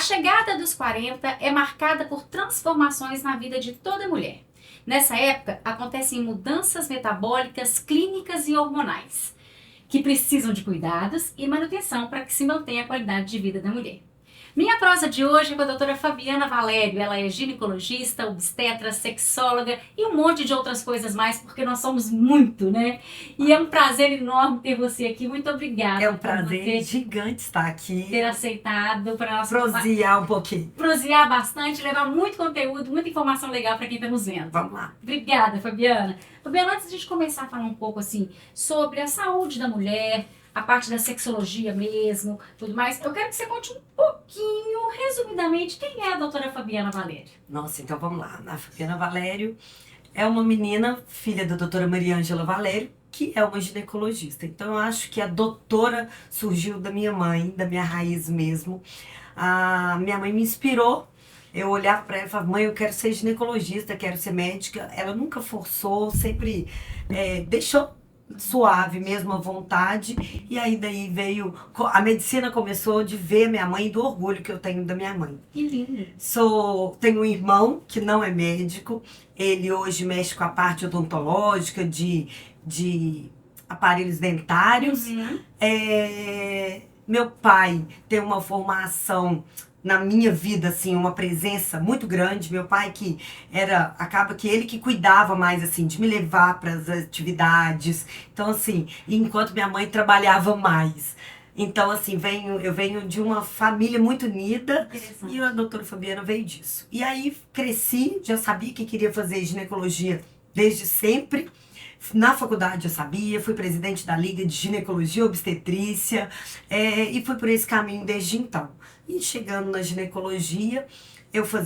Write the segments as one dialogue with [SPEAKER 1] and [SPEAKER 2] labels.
[SPEAKER 1] chegada dos 40 é marcada por transformações na vida de toda mulher. Nessa época, acontecem mudanças metabólicas, clínicas e hormonais, que precisam de cuidados e manutenção para que se mantenha a qualidade de vida da mulher. Minha prosa de hoje é com a doutora Fabiana Valério. Ela é ginecologista, obstetra, sexóloga e um monte de outras coisas mais, porque nós somos muito, né? E é um prazer enorme ter você aqui. Muito obrigada.
[SPEAKER 2] É um prazer gigante estar aqui.
[SPEAKER 1] Ter aceitado para nós
[SPEAKER 2] prosear um pouquinho.
[SPEAKER 1] Prosear bastante, levar muito conteúdo, muita informação legal para quem está nos vendo.
[SPEAKER 2] Vamos lá.
[SPEAKER 1] Obrigada, Fabiana. Fabiana, antes de a gente começar a falar um pouco assim sobre a saúde da mulher, a parte da sexologia mesmo, tudo mais, eu quero que você conte um pouquinho, resumidamente, quem é a doutora Fabiana Valério?
[SPEAKER 2] Nossa, então vamos lá. A Fabiana Valério é uma menina, filha da doutora Maria Ângela Valério, que é uma ginecologista. Então eu acho que a doutora surgiu da minha mãe, da minha raiz mesmo. A minha mãe me inspirou. Eu olhava para ela e falava, mãe, eu quero ser ginecologista, quero ser médica. Ela nunca forçou, sempre deixou suave mesmo a vontade. E aí daí veio, a medicina começou de ver minha mãe e do orgulho que eu tenho da minha mãe.
[SPEAKER 1] Que lindo.
[SPEAKER 2] Tenho um irmão que não é médico, ele hoje mexe com a parte odontológica de aparelhos dentários. Meu pai tem uma formação na minha vida, assim, uma presença muito grande. Meu pai acaba que ele que cuidava mais, assim, de me levar para as atividades. Então, assim, enquanto minha mãe trabalhava mais. Então, assim, eu venho de uma família muito unida e a doutora Fabiana veio disso. E aí, cresci, já sabia que queria fazer ginecologia desde sempre. Na faculdade eu sabia, fui presidente da Liga de Ginecologia e Obstetrícia e fui por esse caminho desde então. E chegando na ginecologia,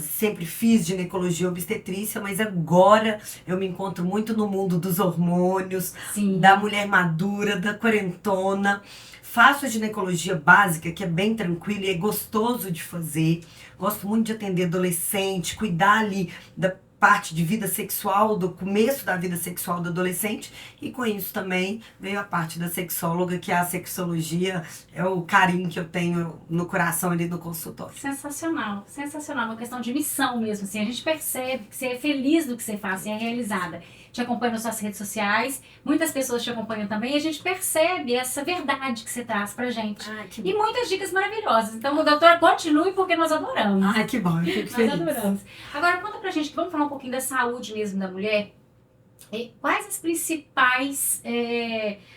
[SPEAKER 2] sempre fiz ginecologia e obstetrícia, mas agora eu me encontro muito no mundo dos hormônios,
[SPEAKER 1] Sim.
[SPEAKER 2] Da mulher madura, da quarentona. Faço a ginecologia básica, que é bem tranquila e é gostoso de fazer. Gosto muito de atender adolescente, cuidar ali da parte de vida sexual, do começo da vida sexual do adolescente, e com isso também veio a parte da sexóloga, que é a sexologia, é o carinho que eu tenho no coração ali no consultório.
[SPEAKER 1] Sensacional, sensacional, uma questão de missão mesmo, assim, a gente percebe que você é feliz do que você faz, você é realizada. Te acompanho nas suas redes sociais, muitas pessoas te acompanham também, e a gente percebe essa verdade que você traz pra gente. E muitas dicas maravilhosas. Então, doutora, continue porque nós adoramos.
[SPEAKER 2] Ai, que bom, eu fico feliz.
[SPEAKER 1] Nós adoramos. Agora, conta pra gente, vamos falar um pouquinho da saúde mesmo da mulher. Quais as principais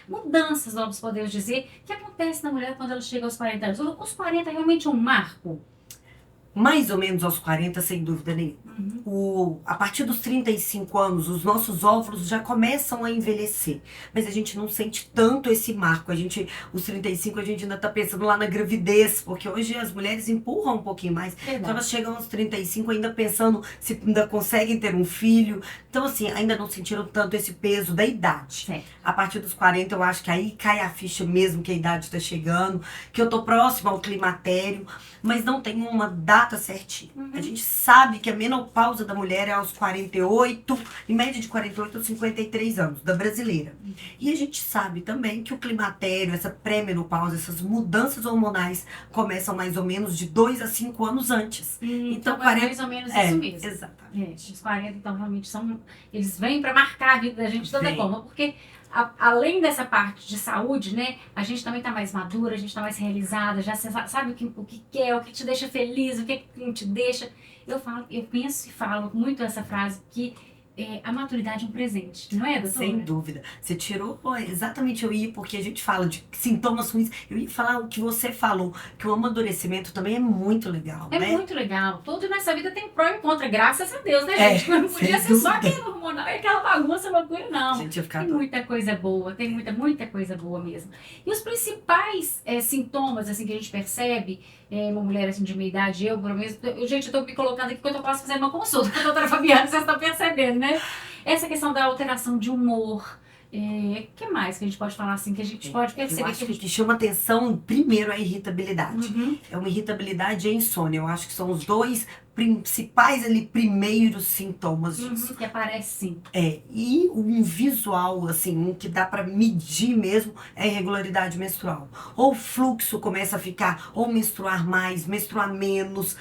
[SPEAKER 1] mudanças, vamos poder dizer, que acontecem na mulher quando ela chega aos 40 anos? Os 40 é realmente um marco?
[SPEAKER 2] Mais ou menos aos 40, sem dúvida nenhuma. A partir dos 35 anos, os nossos óvulos já começam a envelhecer. Mas a gente não sente tanto esse marco. Os 35 a gente ainda tá pensando lá na gravidez, porque hoje as mulheres empurram um pouquinho mais. Então elas chegam aos 35 ainda pensando se ainda conseguem ter um filho. Então assim, ainda não sentiram tanto esse peso da idade.
[SPEAKER 1] Certo.
[SPEAKER 2] A partir dos 40 eu acho que aí cai a ficha mesmo que a idade tá chegando, que eu tô próxima ao climatério, mas não tem uma data certinha. A gente sabe que a menopausa da mulher é aos 48, em média de 48 a 53 anos, da brasileira. E a gente sabe também que o climatério, essa pré-menopausa, essas mudanças hormonais começam mais ou menos de 2 a 5 anos antes.
[SPEAKER 1] Então 40, mais ou menos isso mesmo.
[SPEAKER 2] Exatamente.
[SPEAKER 1] Os 40, então, realmente eles vêm para marcar a vida da gente de toda forma, porque além dessa parte de saúde, né, a gente também tá mais madura, a gente tá mais realizada, já sabe o que quer, o que te deixa feliz, o que não te deixa. Eu penso e falo muito essa frase que a maturidade é um presente, não é, doutora?
[SPEAKER 2] Sem dúvida. Você tirou, exatamente, porque a gente fala de sintomas ruins, eu ia falar o que você falou, que o amadurecimento também é muito legal,
[SPEAKER 1] né? É muito legal. Tudo nessa vida tem pró e contra, graças a Deus, né, gente? Não podia ser só aquele hormonal, aquela bagunça, loucura, não.
[SPEAKER 2] Tem
[SPEAKER 1] muita coisa boa, tem muita coisa boa mesmo. E os principais sintomas, assim, que a gente percebe, uma mulher assim de meia idade, gente, eu tô me colocando aqui porque eu posso fazer uma consulta com a doutora Fabiana, vocês estão percebendo, né? Essa questão da alteração de humor, que mais que a gente pode falar assim, que a gente pode perceber?
[SPEAKER 2] Eu acho que o que chama atenção primeiro é a irritabilidade. É uma irritabilidade e a insônia. Eu acho que são os dois principais ali primeiros sintomas disso.
[SPEAKER 1] Que aparece sim.
[SPEAKER 2] E um visual, assim, um que dá pra medir mesmo é a irregularidade menstrual. Ou o fluxo começa a ficar, ou menstruar mais, menstruar menos,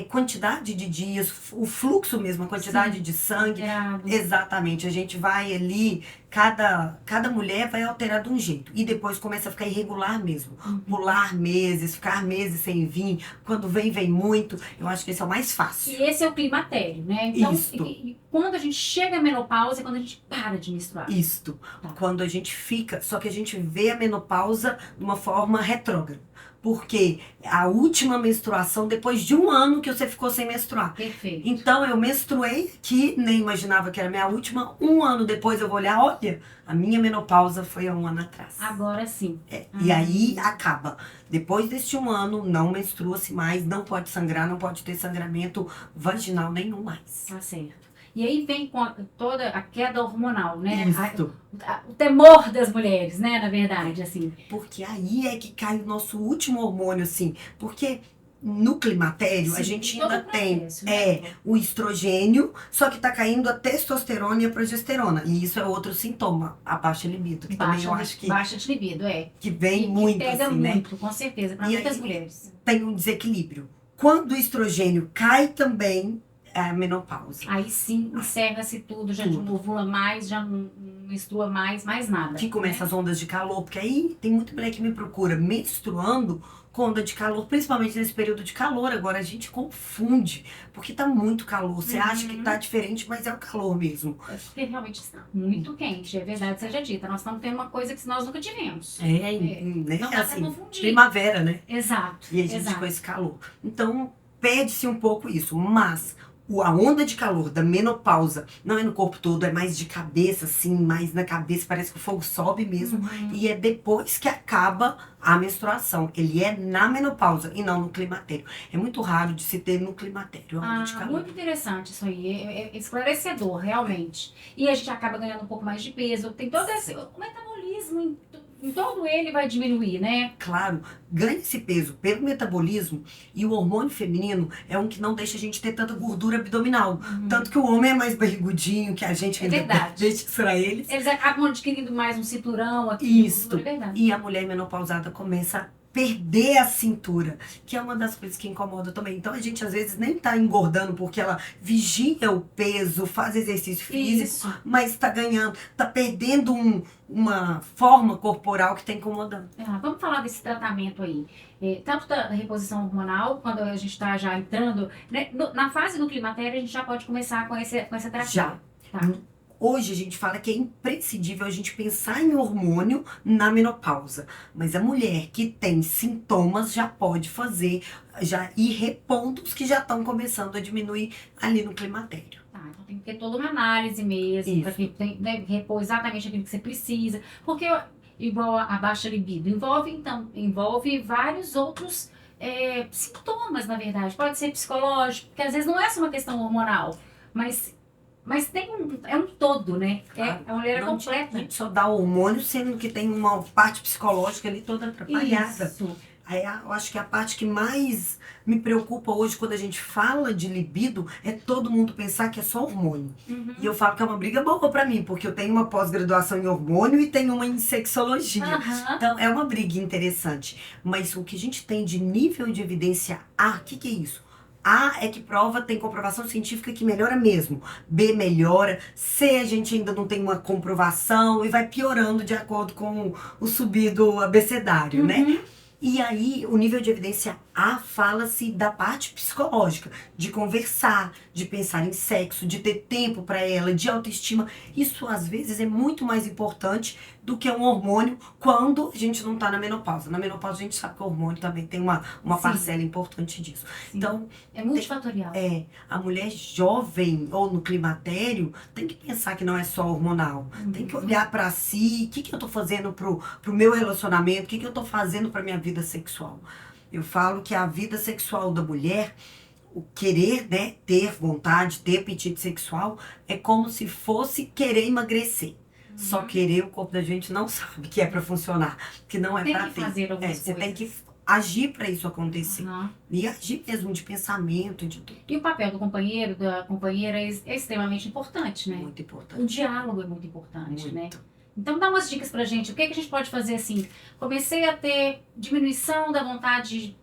[SPEAKER 2] quantidade de dias, o fluxo mesmo, a quantidade de sangue.
[SPEAKER 1] Alterado.
[SPEAKER 2] Exatamente, a gente vai ali, cada mulher vai alterar de um jeito. E depois começa a ficar irregular mesmo. Pular meses, ficar meses sem vir. Quando vem, vem muito. Eu acho que esse é o mais fácil.
[SPEAKER 1] E esse é o climatério, né? Então,
[SPEAKER 2] Isto.
[SPEAKER 1] e quando a gente chega à menopausa é quando a gente para de menstruar.
[SPEAKER 2] Isto.
[SPEAKER 1] Tá.
[SPEAKER 2] Quando a gente fica, só que a gente vê a menopausa de uma forma retrógrada. Porque a última menstruação depois de um ano que você ficou sem menstruar.
[SPEAKER 1] Perfeito.
[SPEAKER 2] Então eu menstruei, que nem imaginava que era minha última. Um ano depois eu vou olhar, olha, a minha menopausa foi há um ano atrás.
[SPEAKER 1] Agora sim.
[SPEAKER 2] E aí acaba. Depois deste um ano, não menstrua-se mais, não pode sangrar, não pode ter sangramento vaginal nenhum mais.
[SPEAKER 1] Tá certo. E aí vem com toda a queda hormonal, né?
[SPEAKER 2] Isso.
[SPEAKER 1] O temor das mulheres, né? Na verdade, assim.
[SPEAKER 2] Porque aí é que cai o nosso último hormônio, assim. Porque no climatério
[SPEAKER 1] Sim,
[SPEAKER 2] a gente
[SPEAKER 1] todo
[SPEAKER 2] ainda
[SPEAKER 1] o
[SPEAKER 2] tem
[SPEAKER 1] processo, né?
[SPEAKER 2] o estrogênio, só que tá caindo a testosterona e a progesterona. E isso é outro sintoma, a baixa libido. Que também eu acho que,
[SPEAKER 1] baixa de libido,
[SPEAKER 2] que vem
[SPEAKER 1] que
[SPEAKER 2] muito,
[SPEAKER 1] pega
[SPEAKER 2] assim,
[SPEAKER 1] muito,
[SPEAKER 2] né?
[SPEAKER 1] com certeza, para
[SPEAKER 2] E
[SPEAKER 1] muitas
[SPEAKER 2] aí-
[SPEAKER 1] mulheres.
[SPEAKER 2] Tem um desequilíbrio. Quando o estrogênio cai também, é a menopausa.
[SPEAKER 1] Aí sim, encerra-se tudo, já
[SPEAKER 2] Tudo.
[SPEAKER 1] não ovula mais, já não menstrua mais nada.
[SPEAKER 2] Que começa
[SPEAKER 1] né?
[SPEAKER 2] as ondas de calor, porque aí tem muita mulher que me procura menstruando com onda de calor, principalmente nesse período de calor. Agora a gente confunde, porque tá muito calor. Você acha que tá diferente, mas é o calor mesmo.
[SPEAKER 1] É porque realmente está muito quente, é verdade seja dita. Nós estamos tendo uma coisa que nós nunca tivemos.
[SPEAKER 2] Né?
[SPEAKER 1] Não dá pra
[SPEAKER 2] Assim,
[SPEAKER 1] confundir.
[SPEAKER 2] primavera, né?
[SPEAKER 1] Exato,
[SPEAKER 2] E a gente
[SPEAKER 1] exato.
[SPEAKER 2] com esse calor. Então, perde-se um pouco isso, mas a onda de calor da menopausa não é no corpo todo, é mais de cabeça, assim, mais na cabeça, parece que o fogo sobe mesmo. E é depois que acaba a menstruação. Ele é na menopausa e não no climatério. É muito raro de se ter no climatério a onda de calor.
[SPEAKER 1] Muito interessante isso aí, é esclarecedor, realmente. E a gente acaba ganhando um pouco mais de peso, tem todo esse o metabolismo em todo ele vai diminuir, né?
[SPEAKER 2] Claro, ganha esse peso pelo metabolismo e o hormônio feminino é um que não deixa a gente ter tanta gordura abdominal. Tanto que o homem é mais barrigudinho, que a gente ainda
[SPEAKER 1] verdade.
[SPEAKER 2] deixa isso pra eles.
[SPEAKER 1] Eles acabam adquirindo mais um cinturão aqui.
[SPEAKER 2] Isto.
[SPEAKER 1] É verdade.
[SPEAKER 2] E a mulher menopausada começa a perder a cintura, que é uma das coisas que incomoda também. Então a gente às vezes nem tá engordando porque ela vigia o peso, faz exercício físico,
[SPEAKER 1] Isso.
[SPEAKER 2] mas tá ganhando, tá perdendo uma forma corporal que tá incomodando.
[SPEAKER 1] Vamos falar desse tratamento aí. Tanto da reposição hormonal, quando a gente está já entrando, né, na fase do climatério, a gente já pode começar com essa terapia.
[SPEAKER 2] Já.
[SPEAKER 1] Tá.
[SPEAKER 2] Hoje a gente fala que é imprescindível a gente pensar em hormônio na menopausa. Mas a mulher que tem sintomas já pode fazer, já ir repondo os que já estão começando a diminuir ali no climatério.
[SPEAKER 1] Tá, então tem que ter toda uma análise mesmo,
[SPEAKER 2] Isso.
[SPEAKER 1] para que repor exatamente aquilo que você precisa. Porque, igual a baixa libido, envolve vários outros sintomas, na verdade. Pode ser psicológico, porque às vezes não é só uma questão hormonal, mas tem é um todo, né?
[SPEAKER 2] Claro.
[SPEAKER 1] A mulher é
[SPEAKER 2] Não
[SPEAKER 1] completa.
[SPEAKER 2] A gente só dá o hormônio, sendo que tem uma parte psicológica ali toda atrapalhada.
[SPEAKER 1] Isso.
[SPEAKER 2] Aí eu acho que a parte que mais me preocupa hoje quando a gente fala de libido é todo mundo pensar que é só hormônio. E eu falo que é uma briga boa pra mim, porque eu tenho uma pós-graduação em hormônio e tenho uma em sexologia. Então é uma briga interessante. Mas o que a gente tem de nível de evidência A, o que é isso? A é que prova, tem comprovação científica que melhora mesmo. B melhora. C a gente ainda não tem uma comprovação e vai piorando de acordo com o subido abecedário, né? E aí, o nível de evidência A fala-se da parte psicológica, de conversar, de pensar em sexo, de ter tempo para ela, de autoestima. Isso, às vezes, é muito mais importante do que um hormônio quando a gente não está na menopausa. Na menopausa, a gente sabe que o hormônio também tem uma parcela importante disso.
[SPEAKER 1] Sim.
[SPEAKER 2] Então,
[SPEAKER 1] é multifatorial.
[SPEAKER 2] a mulher jovem ou no climatério tem que pensar que não é só hormonal. Tem que olhar para si, o que eu tô fazendo pro meu relacionamento, o que eu tô fazendo pra minha vida sexual. Eu falo que a vida sexual da mulher, o querer, né, ter vontade, ter apetite sexual, é como se fosse querer emagrecer. Só querer o corpo da gente não sabe que é pra funcionar, que não é
[SPEAKER 1] Tem
[SPEAKER 2] pra
[SPEAKER 1] que
[SPEAKER 2] ter.
[SPEAKER 1] fazer algumas
[SPEAKER 2] Você tem que
[SPEAKER 1] coisas.
[SPEAKER 2] agir para isso acontecer.
[SPEAKER 1] Aham.
[SPEAKER 2] E agir mesmo de pensamento, de tudo.
[SPEAKER 1] E o papel do companheiro, da companheira é extremamente importante, né?
[SPEAKER 2] Muito
[SPEAKER 1] O
[SPEAKER 2] importante.
[SPEAKER 1] diálogo é muito importante, né?
[SPEAKER 2] Muito.
[SPEAKER 1] Então dá umas dicas pra gente. O que, que a gente pode fazer assim? Comecei a ter diminuição da vontade,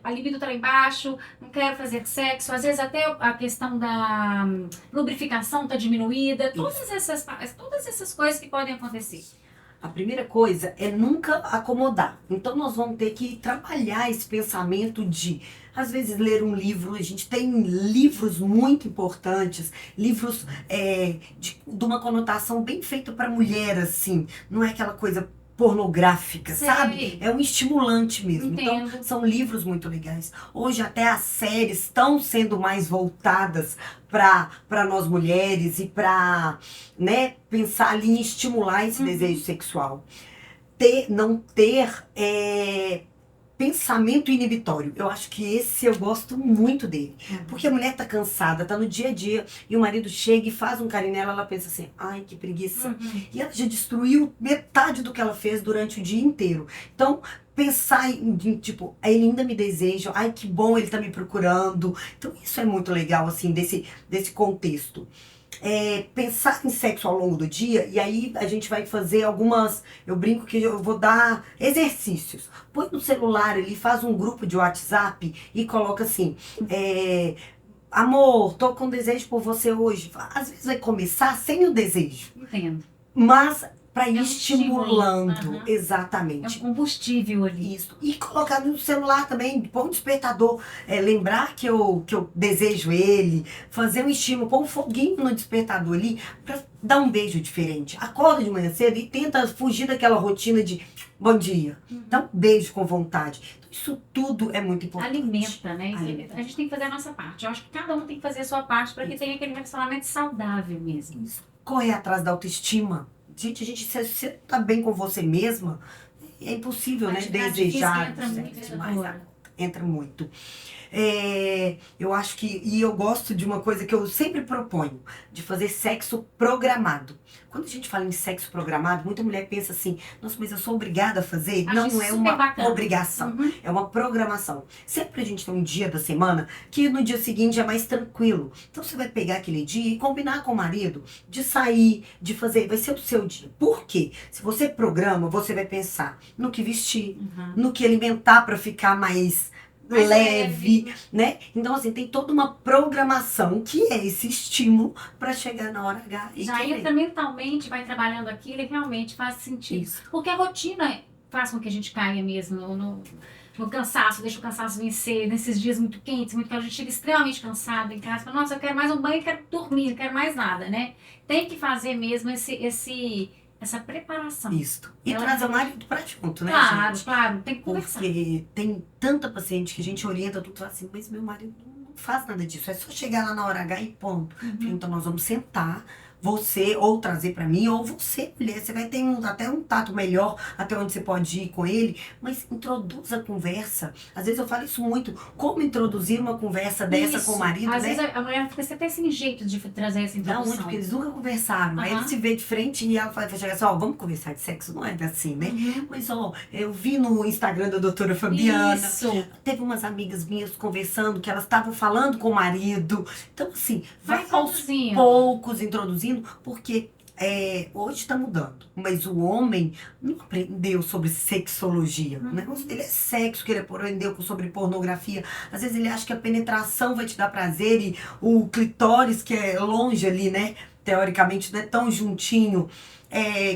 [SPEAKER 1] a libido tá lá embaixo, não quero fazer sexo. Às vezes até a questão da lubrificação tá diminuída. Todas essas coisas que podem acontecer.
[SPEAKER 2] A primeira coisa é nunca acomodar. Então nós vamos ter que trabalhar esse pensamento de, às vezes, ler um livro. A gente tem livros muito importantes, livros de uma conotação bem feita para mulher, assim. Não é aquela coisa pornográfica,
[SPEAKER 1] Sei.
[SPEAKER 2] sabe? É um estimulante mesmo.
[SPEAKER 1] Entendo.
[SPEAKER 2] Então, são livros muito legais. Hoje até as séries estão sendo mais voltadas para nós mulheres e para, né, pensar ali em estimular esse desejo sexual. Não ter pensamento inibitório. Eu acho que esse eu gosto muito dele. Porque a mulher tá cansada, tá no dia a dia, e o marido chega e faz um carinho nela, ela pensa assim, ai, que preguiça. E ela já destruiu metade do que ela fez durante o dia inteiro. Então, pensar tipo, ele ainda me deseja, ai, que bom ele tá me procurando. Então, isso é muito legal, assim, desse contexto. Pensar em sexo ao longo do dia, e aí a gente vai fazer algumas, eu brinco que eu vou dar exercícios. Põe no celular ali, faz um grupo de WhatsApp e coloca assim, amor, tô com desejo por você hoje. Às vezes vai começar sem o desejo,
[SPEAKER 1] Entendo.
[SPEAKER 2] mas para ir
[SPEAKER 1] É um
[SPEAKER 2] estimulando,
[SPEAKER 1] estímulo. Aham.
[SPEAKER 2] exatamente.
[SPEAKER 1] É um combustível ali.
[SPEAKER 2] Isso. E colocar no celular também, pôr um despertador, lembrar que eu desejo ele, fazer um estímulo, pôr um foguinho no despertador ali, pra dar um beijo diferente. Acorda de manhã cedo e tenta fugir daquela rotina de bom dia. Dá um beijo com vontade. Então, isso tudo é muito importante.
[SPEAKER 1] Alimenta, né?
[SPEAKER 2] Alimenta.
[SPEAKER 1] A gente tem que fazer a nossa parte. Eu acho que cada um tem que fazer a sua parte para que tenha aquele relacionamento saudável mesmo.
[SPEAKER 2] Isso. Correr atrás da autoestima. Gente, se você tá bem com você mesma, é impossível,
[SPEAKER 1] A
[SPEAKER 2] né?
[SPEAKER 1] atividade
[SPEAKER 2] Desejar.
[SPEAKER 1] física entra muito,
[SPEAKER 2] sexo demais,
[SPEAKER 1] doutora.
[SPEAKER 2] entra muito. Eu acho que, e eu gosto de uma coisa que eu sempre proponho, de fazer sexo programado. Quando a gente fala em sexo programado, muita mulher pensa assim, nossa, mas eu sou obrigada a fazer?
[SPEAKER 1] Acho
[SPEAKER 2] Não
[SPEAKER 1] isso
[SPEAKER 2] é
[SPEAKER 1] super
[SPEAKER 2] uma
[SPEAKER 1] bacana.
[SPEAKER 2] obrigação,
[SPEAKER 1] Uhum.
[SPEAKER 2] é uma programação. Sempre a gente tem um dia da semana que no dia seguinte é mais tranquilo. Então você vai pegar aquele dia e combinar com o marido de sair, de fazer, vai ser o seu dia. Por quê? Se você programa, você vai pensar no que vestir,
[SPEAKER 1] Uhum.
[SPEAKER 2] no que alimentar para ficar mais leve, né? Então, assim, tem toda uma programação que é esse estímulo para chegar na hora H e
[SPEAKER 1] Já
[SPEAKER 2] querer.
[SPEAKER 1] entra mentalmente, vai trabalhando aquilo e realmente faz sentido.
[SPEAKER 2] Isso.
[SPEAKER 1] Porque a rotina faz com que a gente caia mesmo no cansaço, deixa o cansaço vencer, nesses dias muito quentes, muito que a gente chega extremamente cansado em casa, fala, nossa, eu quero mais um banho, quero dormir, não quero mais nada, né? Tem que fazer mesmo essa preparação.
[SPEAKER 2] Isso. E
[SPEAKER 1] Ela-
[SPEAKER 2] trazer o marido pra junto, né,
[SPEAKER 1] Claro,
[SPEAKER 2] gente?
[SPEAKER 1] claro, tem que conversar.
[SPEAKER 2] Porque tem tanta paciente que a gente orienta tudo e fala assim, mas meu marido não faz nada disso, é só chegar lá na hora H e ponto. Então nós vamos sentar, você ou trazer pra mim, ou você, mulher, você vai ter até um tato melhor, até onde você pode ir com ele, mas introduza a conversa. Às vezes eu falo isso muito, como introduzir uma conversa dessa
[SPEAKER 1] Isso.
[SPEAKER 2] com o marido,
[SPEAKER 1] Às
[SPEAKER 2] né?
[SPEAKER 1] vezes a mulher fica até sem jeito de trazer essa
[SPEAKER 2] Não, muito,
[SPEAKER 1] introdução.
[SPEAKER 2] porque eles nunca conversaram. Aí
[SPEAKER 1] Aham.
[SPEAKER 2] ele se vê de frente e ela vai chegar assim, ó, vamos conversar de sexo, não é assim, né? Mas, ó, eu vi no Instagram da doutora Fabiana,
[SPEAKER 1] Isso.
[SPEAKER 2] teve umas amigas minhas conversando que elas estavam falando com o marido. Então, assim,
[SPEAKER 1] Vai
[SPEAKER 2] vai aos
[SPEAKER 1] introduzindo.
[SPEAKER 2] poucos introduzindo, porque hoje está mudando. Mas o homem não aprendeu sobre sexologia. O negócio dele é sexo, que ele aprendeu sobre pornografia. Às vezes ele acha que a penetração vai te dar prazer e o clitóris, que é longe ali, né? Teoricamente não é tão juntinho,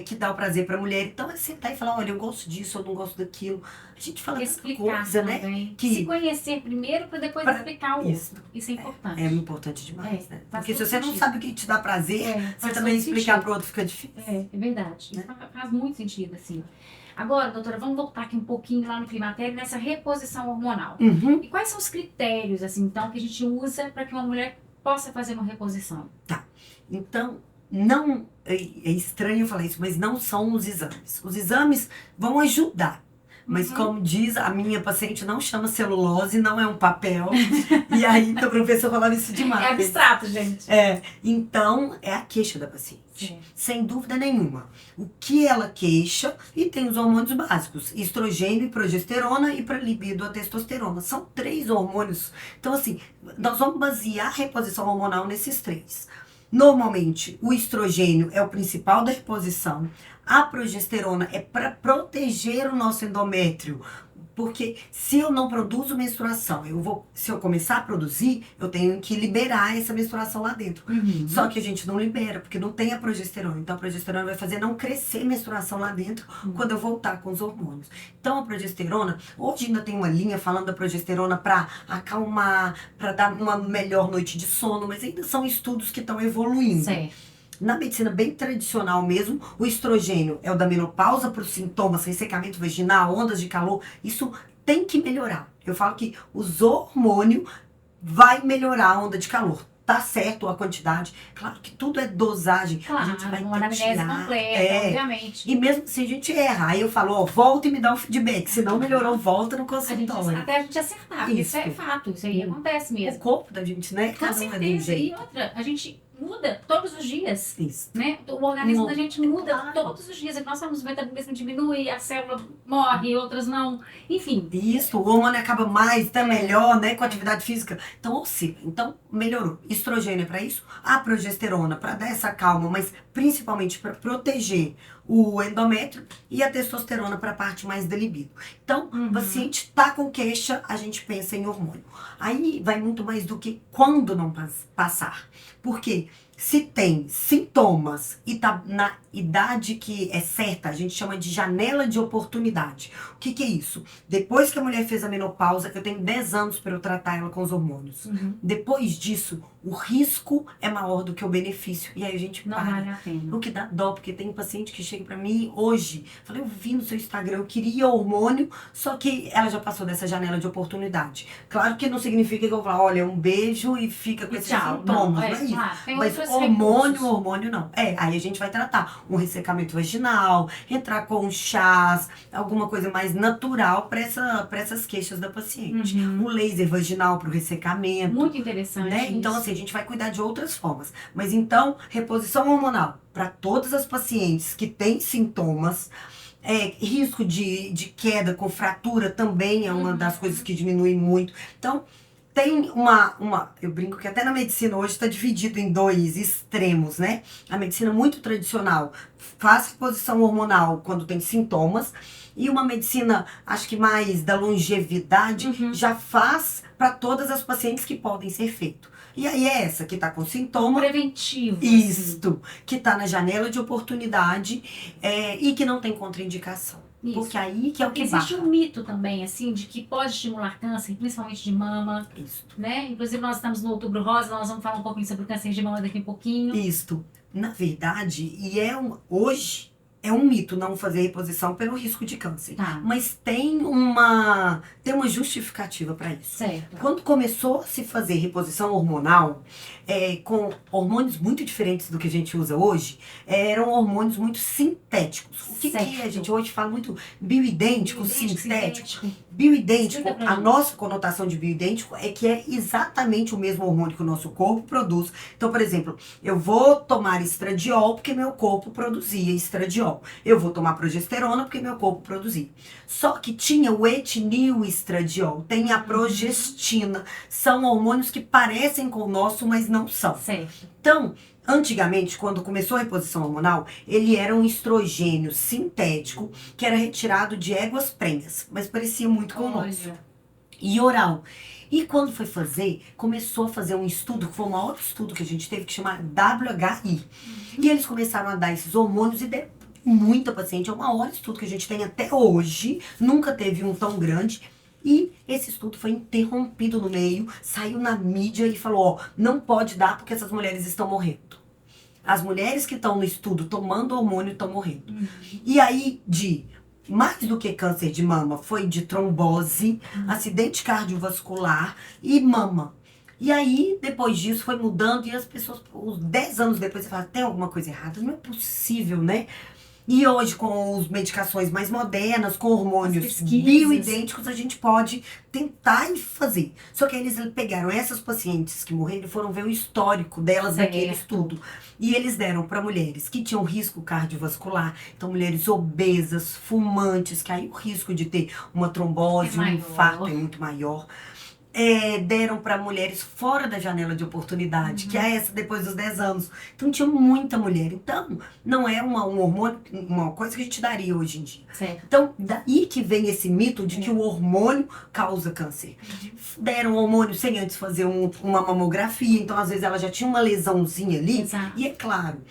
[SPEAKER 2] que dá o prazer pra mulher. Então é sentar e falar, olha, eu gosto disso, eu não gosto daquilo. A gente fala tanta
[SPEAKER 1] Explicar
[SPEAKER 2] coisa, né?
[SPEAKER 1] também.
[SPEAKER 2] Que-
[SPEAKER 1] Se conhecer primeiro para depois
[SPEAKER 2] Pra-
[SPEAKER 1] explicar o
[SPEAKER 2] Isso.
[SPEAKER 1] outro. Isso é importante.
[SPEAKER 2] É importante demais, né?
[SPEAKER 1] faz
[SPEAKER 2] Porque se
[SPEAKER 1] todo
[SPEAKER 2] você não
[SPEAKER 1] sentido.
[SPEAKER 2] sabe o que te dá prazer, você
[SPEAKER 1] faz
[SPEAKER 2] também
[SPEAKER 1] todo
[SPEAKER 2] explicar
[SPEAKER 1] sentido.
[SPEAKER 2] pro outro fica difícil.
[SPEAKER 1] É verdade.
[SPEAKER 2] Né?
[SPEAKER 1] Faz muito sentido, assim. Agora, doutora, vamos voltar aqui um pouquinho lá no climatério, nessa reposição hormonal.
[SPEAKER 2] Uhum.
[SPEAKER 1] E quais são os critérios, assim, então, que a gente usa para que uma mulher possa fazer uma reposição?
[SPEAKER 2] Então, não é estranho falar isso, mas não são os exames. Os exames vão ajudar, Mas como diz, a minha paciente não chama celulose, não é um papel. E aí, meu professor falava isso demais.
[SPEAKER 1] É abstrato, gente.
[SPEAKER 2] Então, é a queixa da paciente.
[SPEAKER 1] Sim.
[SPEAKER 2] Sem dúvida nenhuma. O que ela queixa, e tem os hormônios básicos, estrogênio e progesterona, e para libido a testosterona. São 3 hormônios. Então, assim, nós vamos basear a reposição hormonal nesses 3. Normalmente, o estrogênio é o principal da reposição. A progesterona é para proteger o nosso endométrio. Porque se eu não produzo menstruação, se eu começar a produzir, eu tenho que liberar essa menstruação lá dentro. Só que a gente não libera, porque não tem a progesterona. Então a progesterona vai fazer não crescer menstruação lá dentro quando eu voltar com os hormônios. Então a progesterona, hoje ainda tem uma linha falando da progesterona para acalmar, para dar uma melhor noite de sono, mas ainda são estudos que estão evoluindo.
[SPEAKER 1] Certo.
[SPEAKER 2] Na medicina bem tradicional mesmo, o estrogênio é o da menopausa para os sintomas, ressecamento vaginal, ondas de calor. Isso tem que melhorar. Eu falo que os hormônios vai melhorar a onda de calor. Tá certo a quantidade. Claro que tudo é dosagem.
[SPEAKER 1] Claro,
[SPEAKER 2] a gente vai
[SPEAKER 1] uma anamnese completa, obviamente.
[SPEAKER 2] E mesmo assim a gente erra. Aí eu falo, ó, volta e me dá um feedback. Se não melhorou, volta no consultório.
[SPEAKER 1] Até a gente acertar. Isso é fato. Isso aí acontece mesmo.
[SPEAKER 2] O corpo da gente, né?
[SPEAKER 1] Com certeza. E outra, a gente muda todos os dias.
[SPEAKER 2] Isso.
[SPEAKER 1] Né? O organismo da gente muda todos os dias. Nós sabemos que o metabolismo diminui, a célula morre, outras não. Enfim.
[SPEAKER 2] Isso, o hormônio acaba mais, tá melhor, né? Com atividade física. Então, oscila. Então, melhorou. Estrogênio é pra isso. A progesterona, pra dar essa calma, mas principalmente pra proteger o endométrio, e a testosterona para a parte mais da libido. Então, o paciente tá com queixa, a gente pensa em hormônio. Aí vai muito mais do que quando não passar. Porque se tem sintomas e tá na idade que é certa, a gente chama de janela de oportunidade. O que é isso? Depois que a mulher fez a menopausa, eu tenho 10 anos para eu tratar ela com os hormônios. Depois disso, o risco é maior do que o benefício. E aí a gente
[SPEAKER 1] não vale a pena.
[SPEAKER 2] O que dá dó, porque tem paciente que chega pra mim hoje, falei, eu vi no seu Instagram, eu queria hormônio, só que ela já passou dessa janela de oportunidade. Claro que não significa que eu vou falar, olha, um beijo e fica com esses sintomas, não é isso. Mas hormônio não. Aí a gente vai tratar um ressecamento vaginal, entrar com chás, alguma coisa mais natural para essas queixas da paciente. Um laser vaginal pro ressecamento.
[SPEAKER 1] Muito interessante.
[SPEAKER 2] Né? Então, assim, a gente vai cuidar de outras formas. Mas então, reposição hormonal para todas as pacientes que têm sintomas. Risco de queda com fratura também é uma das coisas que diminui muito. Então, tem eu brinco que até na medicina hoje está dividido em 2 extremos, né? A medicina muito tradicional faz reposição hormonal quando tem sintomas, e uma medicina, acho que mais da longevidade, já faz para todas as pacientes que podem ser feito. E aí é essa que tá com sintoma.
[SPEAKER 1] Preventivo.
[SPEAKER 2] Isto, que tá na janela de oportunidade e que não tem contraindicação. Isso. Porque aí que é o que
[SPEAKER 1] existe um mito também, assim, de que pode estimular câncer, principalmente de mama.
[SPEAKER 2] Isso.
[SPEAKER 1] Né? Inclusive nós estamos no Outubro Rosa, nós vamos falar um pouquinho sobre o câncer de mama daqui a pouquinho.
[SPEAKER 2] Isto. Na verdade, hoje é um mito não fazer reposição pelo risco de câncer.
[SPEAKER 1] Tá.
[SPEAKER 2] Mas tem uma justificativa para isso.
[SPEAKER 1] Certo.
[SPEAKER 2] Quando começou a se fazer reposição hormonal, com hormônios muito diferentes do que a gente usa hoje, eram hormônios muito sintéticos. O que a gente hoje fala muito bioidêntico, sintético. Bioidêntico, a nossa conotação de bioidêntico é que é exatamente o mesmo hormônio que o nosso corpo produz. Então, por exemplo, eu vou tomar estradiol porque meu corpo produzia estradiol. Eu vou tomar progesterona porque meu corpo produzia. Só que tinha o etililestradiol, tem a progestina. São hormônios que parecem com o nosso, mas não são.
[SPEAKER 1] Certo.
[SPEAKER 2] Então, antigamente, quando começou a reposição hormonal, ele era um estrogênio sintético que era retirado de éguas prenhas, mas parecia muito com o nosso. E oral. E quando foi fazer, começou a fazer um estudo, que foi o maior estudo que a gente teve, que chama WHI. E eles começaram a dar esses hormônios e deram muita paciente. É o maior estudo que a gente tem até hoje. Nunca teve um tão grande. E esse estudo foi interrompido no meio, saiu na mídia e falou, não pode dar porque essas mulheres estão morrendo. As mulheres que estão no estudo tomando hormônio estão morrendo. E aí, mais do que câncer de mama, foi de trombose, acidente cardiovascular e mama. E aí, depois disso, foi mudando e as pessoas, uns 10 anos depois, você fala, tem alguma coisa errada? Não é possível, né? E hoje, com as medicações mais modernas, com
[SPEAKER 1] As
[SPEAKER 2] hormônios
[SPEAKER 1] pesquisas.
[SPEAKER 2] bioidênticos, a gente pode tentar e fazer. Só que eles pegaram essas pacientes que morreram e foram ver o histórico delas naquele
[SPEAKER 1] Certo.
[SPEAKER 2] estudo. E eles deram para mulheres que tinham risco cardiovascular, então mulheres obesas, fumantes, que aí o risco de ter uma trombose,
[SPEAKER 1] É
[SPEAKER 2] um
[SPEAKER 1] maior.
[SPEAKER 2] infarto é muito maior. Deram para mulheres fora da janela de oportunidade, que é essa depois dos 10 anos. Então tinha muita mulher. Então, não é um hormônio, uma coisa que a gente daria hoje em dia.
[SPEAKER 1] Certo.
[SPEAKER 2] Então, daí que vem esse mito de que o hormônio causa câncer. Deram hormônio sem antes fazer uma mamografia, então às vezes ela já tinha uma lesãozinha ali.
[SPEAKER 1] Exato.
[SPEAKER 2] E é claro,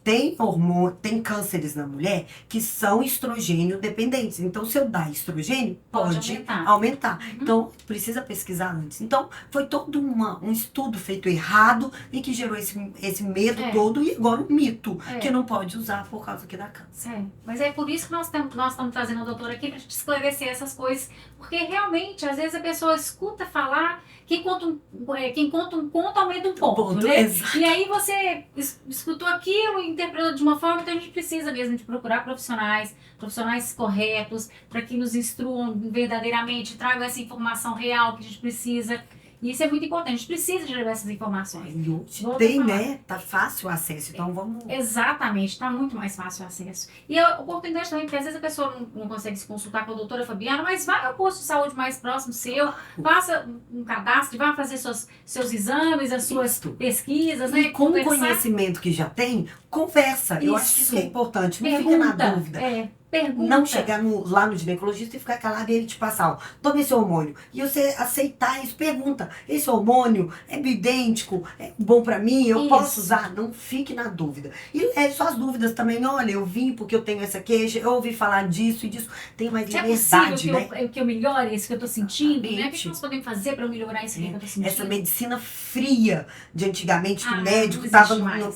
[SPEAKER 2] tem cânceres na mulher que são estrogênio dependentes. Então, se eu dar estrogênio, pode aumentar. Então, precisa pesquisar antes. Então, foi todo um estudo feito errado e que gerou esse medo todo e agora um mito que não pode usar por causa que dá câncer.
[SPEAKER 1] Mas é por isso que nós estamos trazendo a doutora aqui para esclarecer essas coisas, porque realmente, às vezes a pessoa escuta falar, quem conta um conto aumenta um ponto, né?
[SPEAKER 2] Exato.
[SPEAKER 1] E aí você escutou aquilo e interpretou de uma forma, então a gente precisa mesmo de procurar profissionais corretos, para que nos instruam verdadeiramente, tragam essa informação real que a gente precisa. E isso é muito importante, a gente precisa de levar essas informações.
[SPEAKER 2] E hoje tem, né? Tá fácil o acesso, então vamos...
[SPEAKER 1] Exatamente, tá muito mais fácil o acesso. E a oportunidade também, porque às vezes a pessoa não consegue se consultar com a doutora Fabiana, mas vai ao posto de saúde mais próximo seu, faça um cadastro, vá fazer seus exames, as suas pesquisas, né?
[SPEAKER 2] E com o conhecimento que já tem, conversa. Eu acho que isso é importante, não fica na dúvida.
[SPEAKER 1] Pergunta.
[SPEAKER 2] Não chegar lá no ginecologista e ficar calado e ele te passar, ó, toma esse hormônio. E você aceitar isso, pergunta, esse hormônio é bioidêntico, é bom pra mim, eu posso usar? Não fique na dúvida. E leve suas dúvidas também, olha, eu vim porque eu tenho essa queixa, eu ouvi falar disso e disso, tem mais liberdade,
[SPEAKER 1] né? Que eu melhore isso que eu tô sentindo, né? O que nós podemos fazer pra eu melhorar isso que eu tô sentindo?
[SPEAKER 2] Essa medicina fria de antigamente, que o médico
[SPEAKER 1] estava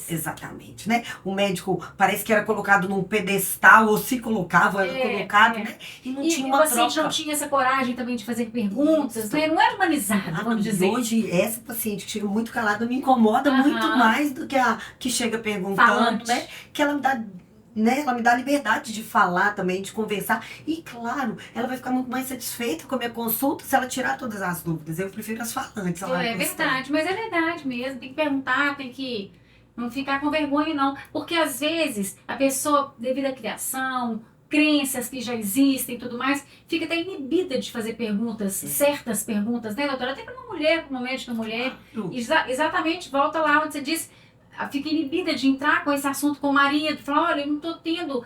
[SPEAKER 2] exatamente, né? O médico parece que era colocado num pedestal, ou se colocava, era colocado, né? E não tinha uma troca. E o paciente
[SPEAKER 1] não tinha essa coragem também de fazer perguntas, né? Não era humanizado, vamos dizer.
[SPEAKER 2] E hoje, essa paciente que chega muito calada me incomoda muito mais do que a que chega perguntando, né? Que ela me dá... Né? Ela me dá a liberdade de falar também, de conversar. E, claro, ela vai ficar muito mais satisfeita com a minha consulta se ela tirar todas as dúvidas. Eu prefiro as falantes.
[SPEAKER 1] É verdade, mas é verdade mesmo. Tem que perguntar, tem que não ficar com vergonha, não. Porque, às vezes, a pessoa, devido à criação, crenças que já existem e tudo mais, fica até inibida de fazer perguntas, certas perguntas, né, doutora? Até para uma mulher, para uma médica mulher. Exatamente, volta lá onde você disse... Fica inibida de entrar com esse assunto com o marido, falar, olha, eu não tô tendo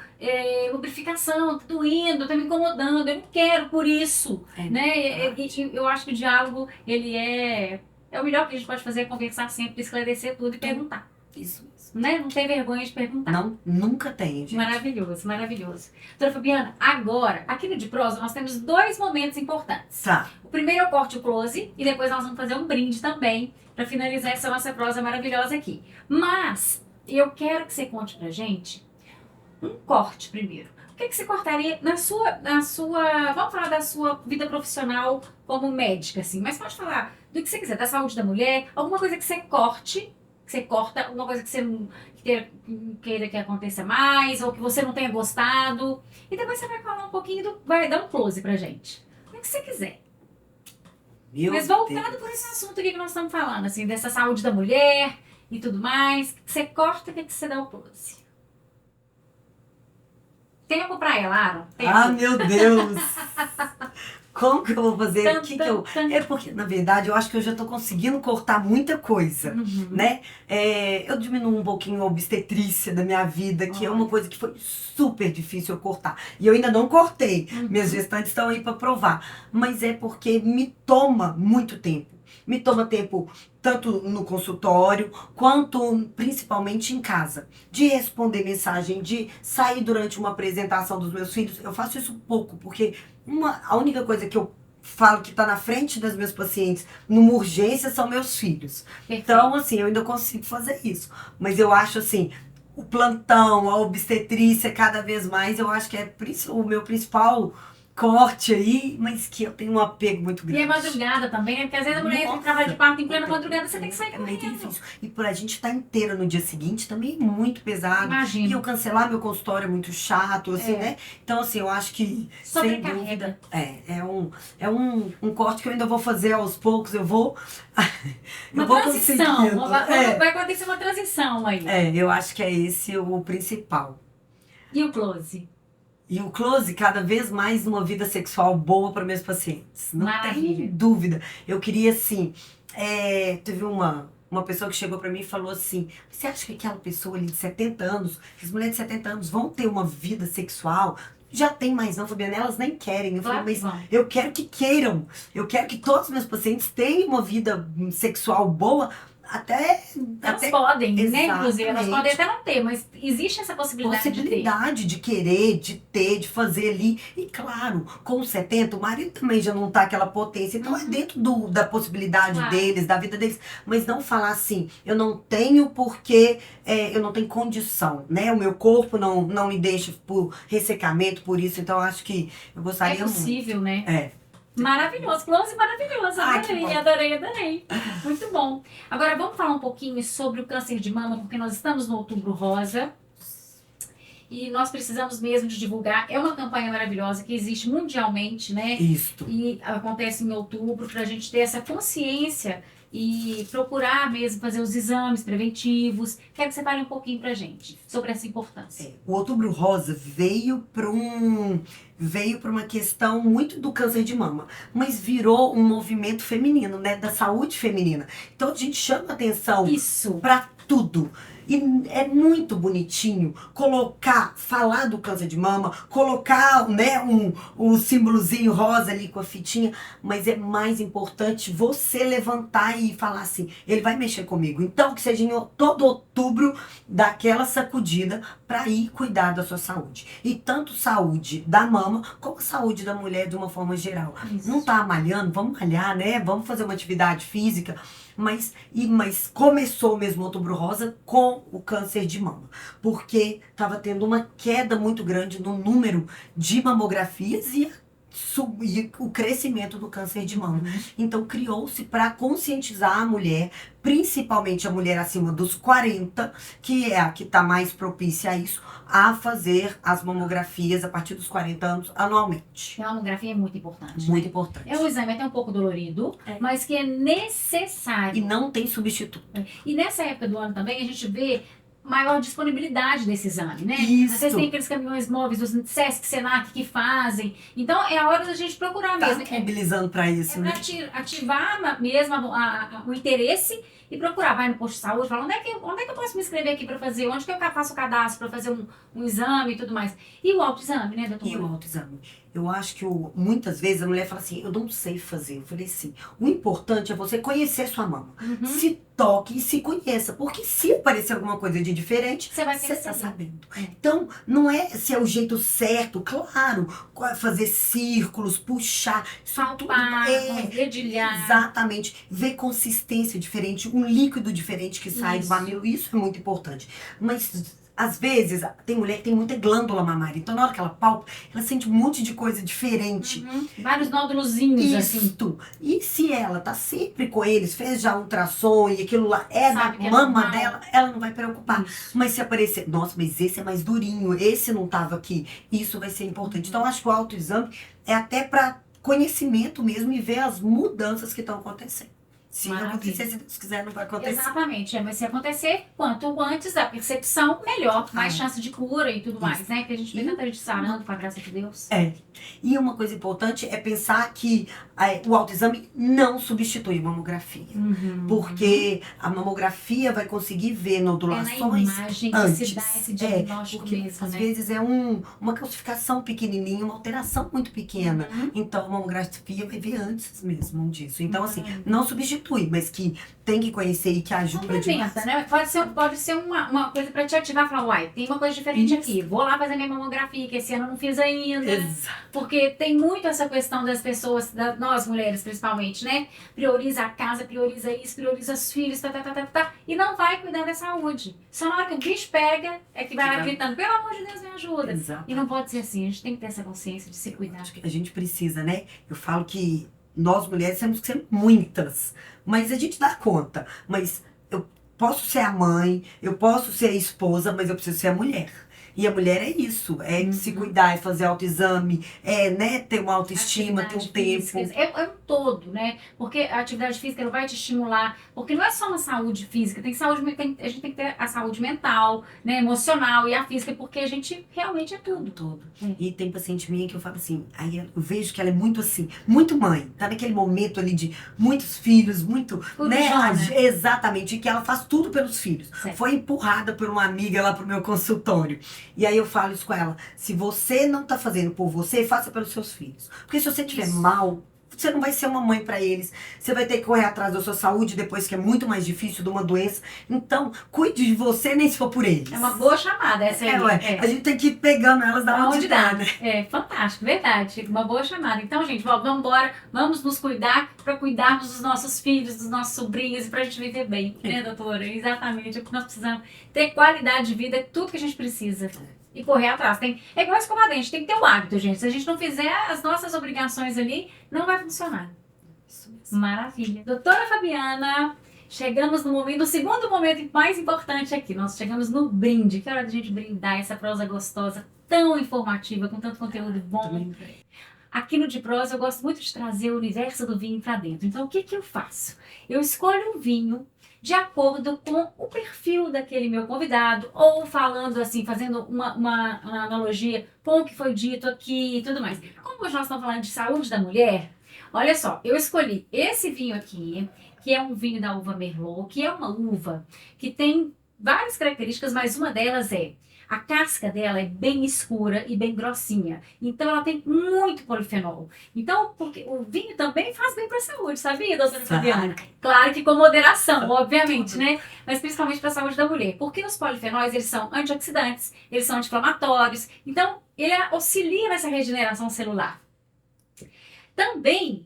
[SPEAKER 1] lubrificação, tá doendo, tá me incomodando, eu não quero por isso, né? Eu acho que o diálogo, ele é o melhor que a gente pode fazer, é conversar sempre, esclarecer tudo e perguntar.
[SPEAKER 2] Isso.
[SPEAKER 1] Né? Não tem vergonha de perguntar.
[SPEAKER 2] Não, nunca tem, gente.
[SPEAKER 1] Maravilhoso, maravilhoso. Doutora Fabiana, agora, aqui no De Prosa, nós temos 2 momentos importantes.
[SPEAKER 2] Tá.
[SPEAKER 1] O primeiro é o corte e o close, e depois nós vamos fazer um brinde também, para finalizar essa nossa prosa maravilhosa aqui. Mas, eu quero que você conte pra gente um corte primeiro. O que você cortaria na sua... Vamos falar da sua vida profissional como médica, assim, mas pode falar do que você quiser, da saúde da mulher, alguma coisa que você corte, que você corta, alguma coisa que você não queira que aconteça mais, ou que você não tenha gostado. E depois você vai falar um pouquinho, vai dar um close pra gente. O que você quiser. Mas voltado por esse assunto aqui que nós estamos falando, assim, dessa saúde da mulher e tudo mais. Que você corta, que você dá o close. Tempo pra ela, Aaron.
[SPEAKER 2] Ah, meu Deus! Como que eu vou fazer? É porque, na verdade, eu acho que eu já tô conseguindo cortar muita coisa, né? Eu diminuo um pouquinho a obstetrícia da minha vida, que é uma coisa que foi super difícil eu cortar. E eu ainda não cortei. Minhas gestantes estão aí pra provar. Mas é porque me toma muito tempo. Me toma tempo tanto no consultório, quanto principalmente em casa. De responder mensagem, de sair durante uma apresentação dos meus filhos. Eu faço isso pouco, porque a única coisa que eu falo que está na frente das meus pacientes numa urgência são meus filhos. Perfeito. Então, assim, eu ainda consigo fazer isso. Mas eu acho, assim, o plantão, a obstetrícia, cada vez mais, eu acho que é o meu principal corte aí, mas que eu tenho um apego muito
[SPEAKER 1] E
[SPEAKER 2] grande.
[SPEAKER 1] é madrugada também, né? Porque às vezes a mulher entra em trabalho de parto em plena madrugada, você tem que sair
[SPEAKER 2] É muito
[SPEAKER 1] correndo.
[SPEAKER 2] difícil. E por a gente estar inteira no dia seguinte também é muito pesado. E
[SPEAKER 1] Imagina.
[SPEAKER 2] eu cancelar meu consultório é muito chato, assim, né? Então, assim, eu acho que, sem dúvida, é um corte que eu ainda vou fazer aos poucos, eu vou
[SPEAKER 1] Uma
[SPEAKER 2] vou
[SPEAKER 1] transição.
[SPEAKER 2] conseguindo.
[SPEAKER 1] Vai acontecer uma transição aí.
[SPEAKER 2] Eu acho que é esse o principal.
[SPEAKER 1] E o close?
[SPEAKER 2] E o close, cada vez mais uma vida sexual boa para meus pacientes. Não
[SPEAKER 1] Maravilha.
[SPEAKER 2] tem dúvida. Eu queria, assim, teve uma pessoa que chegou para mim e falou assim, você acha que aquela pessoa ali de 70 anos, as mulheres de 70 anos vão ter uma vida sexual? Já tem mais não, Fabiana, elas nem querem. Eu falei, mas eu quero que queiram. Eu quero que todos os meus pacientes tenham uma vida sexual boa.
[SPEAKER 1] Elas podem, né?
[SPEAKER 2] Exatamente.
[SPEAKER 1] Inclusive, elas podem até não ter, mas existe essa possibilidade
[SPEAKER 2] de querer, de ter, de fazer ali. E claro, com 70, o marido também já não tá aquela potência. Então é dentro da possibilidade deles, da vida deles. Mas não falar assim, eu não tenho porque eu não tenho condição, né? O meu corpo não me deixa por ressecamento, por isso. Então eu acho que eu gostaria muito.
[SPEAKER 1] É possível, né?
[SPEAKER 2] É.
[SPEAKER 1] Maravilhoso, close maravilhoso, adorei. Muito bom. Agora vamos falar um pouquinho sobre o câncer de mama, porque nós estamos no Outubro Rosa e nós precisamos mesmo de divulgar. É uma campanha maravilhosa que existe mundialmente, né?
[SPEAKER 2] Isso.
[SPEAKER 1] E acontece em outubro para a gente ter essa consciência e procurar mesmo fazer os exames preventivos. Quero que você fale um pouquinho pra gente sobre essa importância.
[SPEAKER 2] O Outubro Rosa veio para uma questão muito do câncer de mama, mas virou um movimento feminino, né, da saúde feminina. Então a gente chama atenção para tudo. E é muito bonitinho falar do câncer de mama, colocar, né, um símbolozinho rosa ali com a fitinha, mas é mais importante você levantar e falar assim, ele vai mexer comigo. Então que seja em todo outubro, daquela sacudida para ir cuidar da sua saúde. E tanto saúde da mama, como saúde da mulher de uma forma geral.
[SPEAKER 1] Isso.
[SPEAKER 2] Não tá malhando? Vamos malhar, né? Vamos fazer uma atividade física. Mas começou mesmo o Outubro Rosa com o câncer de mama, porque estava tendo uma queda muito grande no número de mamografias e o crescimento do câncer de mama. Então criou-se para conscientizar a mulher, principalmente a mulher acima dos 40, que é a que está mais propícia a isso, a fazer as mamografias a partir dos 40 anos anualmente.
[SPEAKER 1] A mamografia é muito importante.
[SPEAKER 2] Muito importante.
[SPEAKER 1] É um exame até um pouco dolorido, mas que é necessário.
[SPEAKER 2] E não tem substituto.
[SPEAKER 1] E nessa época do ano também a gente vê maior disponibilidade desse exame, né?
[SPEAKER 2] Isso.
[SPEAKER 1] Às vezes tem aqueles caminhões móveis dos Sesc, Senac que fazem. Então é a hora da gente procurar mesmo.
[SPEAKER 2] Mobilizando para isso, né?
[SPEAKER 1] Para ativar mesmo o interesse e procurar. Vai no posto de saúde, fala onde é que eu posso me inscrever aqui para fazer? Onde que eu faço o cadastro para fazer um exame e tudo mais? E o autoexame, né, doutora?
[SPEAKER 2] E o autoexame. Eu acho que muitas vezes a mulher fala assim, eu não sei fazer. Eu falei assim, o importante é você conhecer sua mama. Se toque e se conheça. Porque se aparecer alguma coisa de diferente, você está sabendo. Então, não é se é o jeito certo, claro, fazer círculos, puxar,
[SPEAKER 1] palpar, dedilhar.
[SPEAKER 2] Exatamente. Ver consistência diferente, um líquido diferente que sai do mamilo, isso é muito importante. Mas às vezes, tem mulher que tem muita glândula mamária. Então, na hora que ela palpa, ela sente um monte de coisa diferente.
[SPEAKER 1] Vários nódulozinhos, assim.
[SPEAKER 2] E se ela tá sempre com eles, fez já ultrassom e aquilo lá é da mama dela, ela não vai preocupar. Mas se aparecer, nossa, mas esse é mais durinho, esse não tava aqui, isso vai ser importante. Então, acho que o autoexame é até para conhecimento mesmo e ver as mudanças que estão acontecendo. Se não acontecer, se Deus quiser, não vai acontecer.
[SPEAKER 1] Exatamente, mas se acontecer, quanto antes da percepção, melhor. Mais chance de cura e tudo mais, né? Que a gente vê tanta gente sarando, com a graça de Deus.
[SPEAKER 2] E uma coisa importante é pensar que o autoexame não substitui a mamografia. Porque a mamografia vai conseguir ver nodulações
[SPEAKER 1] na imagem
[SPEAKER 2] antes.
[SPEAKER 1] Que se dá esse diagnóstico
[SPEAKER 2] porque
[SPEAKER 1] mesmo,
[SPEAKER 2] às
[SPEAKER 1] né?
[SPEAKER 2] vezes é uma calcificação pequenininha, uma alteração muito pequena. Então a mamografia vai ver antes mesmo disso. Então assim, não substitui. substitui, mas que tem que conhecer e que ajuda demais.
[SPEAKER 1] Complementa, né? Pode ser uma coisa pra te ativar, falar, uai, tem uma coisa diferente aqui, vou lá fazer minha mamografia, que esse ano eu não fiz ainda.
[SPEAKER 2] Exato.
[SPEAKER 1] Porque tem muito essa questão das pessoas, nós mulheres principalmente, né? Prioriza a casa, prioriza isso, prioriza os filhos, e não vai cuidar da saúde. Só na hora que o bicho pega, é que vai lá gritando, pelo amor de Deus, me ajuda.
[SPEAKER 2] Exato.
[SPEAKER 1] E não pode ser assim, a gente tem que ter essa consciência de se cuidar.
[SPEAKER 2] Acho que a gente precisa, né? Eu falo que nós mulheres temos que ser muitas, mas a gente dá conta. Mas eu posso ser a mãe, eu posso ser a esposa, mas eu preciso ser a mulher. E a mulher é isso, é se cuidar, é fazer autoexame, é, né, ter uma autoestima, ter um tempo.
[SPEAKER 1] É um todo, né? Porque a atividade física ela vai te estimular, porque não é só uma saúde física, a gente tem que ter a saúde mental, né, emocional e a física, porque a gente realmente é tudo.
[SPEAKER 2] Todo. E tem paciente minha que eu falo assim, aí eu vejo que ela é muito assim, muito mãe, tá naquele momento ali de muitos filhos, muito, né? Exatamente, e que ela faz tudo pelos filhos.
[SPEAKER 1] Certo.
[SPEAKER 2] Foi empurrada por uma amiga lá pro meu consultório. E aí eu falo isso com ela, se você não tá fazendo por você, faça pelos seus filhos. Porque se você estiver mal, você não vai ser uma mãe pra eles. Você vai ter que correr atrás da sua saúde depois, que é muito mais difícil, de uma doença. Então, cuide de você, nem se for por eles.
[SPEAKER 1] É uma boa chamada essa aí.
[SPEAKER 2] A gente tem que ir pegando elas da onde dá, né?
[SPEAKER 1] É fantástico, verdade. Uma boa chamada. Então, gente, vamos embora, vamos nos cuidar para cuidarmos dos nossos filhos, dos nossos sobrinhos e pra gente viver bem, né, doutora? Exatamente. É o que nós precisamos. Ter qualidade de vida é tudo que a gente precisa. E correr atrás. É igual escovar dente, tem que ter o hábito, gente. Se a gente não fizer as nossas obrigações ali, não vai funcionar.
[SPEAKER 2] Isso mesmo.
[SPEAKER 1] Maravilha. Doutora Fabiana, chegamos no momento, no segundo momento mais importante aqui. Nós chegamos no brinde. Que hora da gente brindar essa prosa gostosa, tão informativa, com tanto conteúdo bom. Aqui no De Prosa eu gosto muito de trazer o universo do vinho para dentro. Então o que eu faço? Eu escolho um vinho de acordo com o perfil daquele meu convidado, ou falando assim, fazendo uma analogia com o que foi dito aqui e tudo mais. Como hoje nós estamos falando de saúde da mulher, olha só, eu escolhi esse vinho aqui, que é um vinho da uva Merlot, que é uma uva que tem várias características, mas uma delas é a casca dela é bem escura e bem grossinha. Então, ela tem muito polifenol. Então, porque o vinho também faz bem para a saúde, sabia, doutora Fabiana? Claro que com moderação, obviamente, né? Mas principalmente para a saúde da mulher. Porque os polifenóis, eles são antioxidantes, eles são anti-inflamatórios. Então, ele auxilia nessa regeneração celular. Também,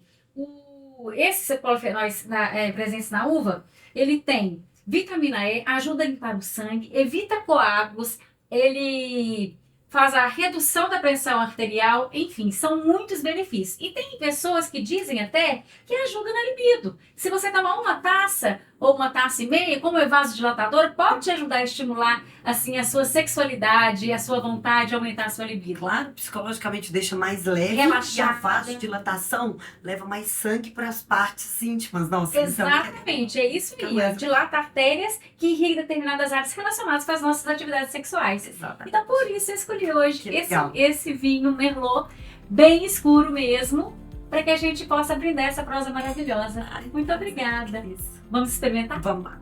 [SPEAKER 1] esses polifenóis presentes na uva, ele tem vitamina E, ajuda a limpar o sangue, evita coágulos, ele faz a redução da pressão arterial, enfim, são muitos benefícios. E tem pessoas que dizem até que ajuda na libido. Se você tomar uma taça ou uma taça e meia, como é vasodilatador, pode te ajudar a estimular assim, a sua sexualidade, a sua vontade de aumentar a sua libido.
[SPEAKER 2] Claro, psicologicamente deixa mais leve.
[SPEAKER 1] Relaxada.
[SPEAKER 2] E a vasodilatação leva mais sangue para as partes íntimas. Nossa,
[SPEAKER 1] exatamente, é isso aí. Dilata artérias que irrigam determinadas áreas relacionadas com as nossas atividades sexuais.
[SPEAKER 2] Exatamente.
[SPEAKER 1] Então, por isso eu escolhi hoje
[SPEAKER 2] esse
[SPEAKER 1] vinho Merlot, bem escuro mesmo, para que a gente possa brindar essa prosa maravilhosa. Muito obrigada. Vamos experimentar?
[SPEAKER 2] Vamos lá.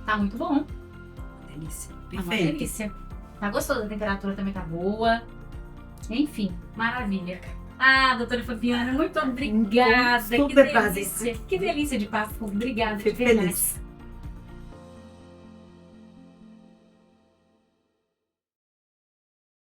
[SPEAKER 1] Tá muito bom.
[SPEAKER 2] Delícia.
[SPEAKER 1] Tá uma
[SPEAKER 2] Perfeito.
[SPEAKER 1] delícia. Tá gostoso, a temperatura também tá boa. Enfim, maravilha. Ah, doutora Fabiana, muito obrigada.
[SPEAKER 2] Super
[SPEAKER 1] que delícia. Que delícia de papo. Obrigada.
[SPEAKER 2] Fico feliz.